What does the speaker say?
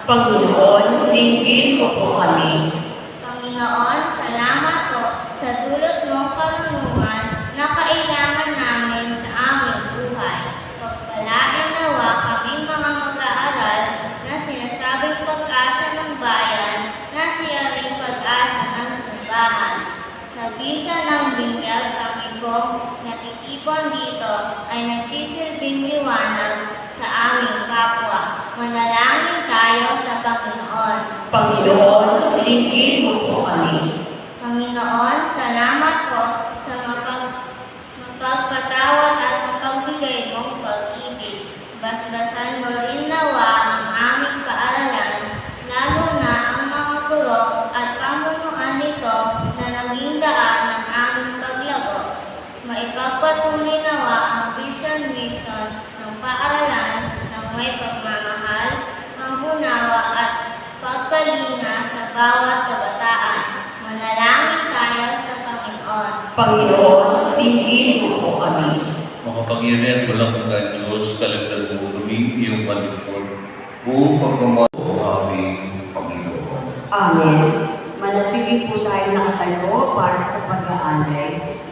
Panginoon, dinggin mo po kami. Panginoon, salamat po sa dulot mong karunungan na kailangan namin sa aming buhay. Pagpalain nawa kaming mga mag-aaral na sinasabing pag-asa ng bayan na siya rin pag-asa ng simbahan. Sa bisa ng binyag kami pong natitipon dito ay nagsisilbing liwanag sa aming kapwa. Manalangin tayo sa Panginoon. Panginoon, dinggin mo po kami. Panginoon, salamat po sa mapagpatawad at mapagbigay mong pag-ibig. Basbasan mo rin nawa ang aming paaralan, lalo na ang mga guro at pamunuan nito na naging daan ng aming paglago. Maipagpatuloy nawa ang vision mission ng paaralan ng may pagmamahal, pangunawa at pagkalinga sa bawat kabataan. Manalangin tayo sa Panginoon. Panginoon, dinggin mo po kami. Makapangyarihan at walang hanggan Diyos, kalagdan mo kami iyong malingkod. Buong pagmamahal o aming Panginoon. Amen. Manatili po tayo nakatayo para sa pag-aalay.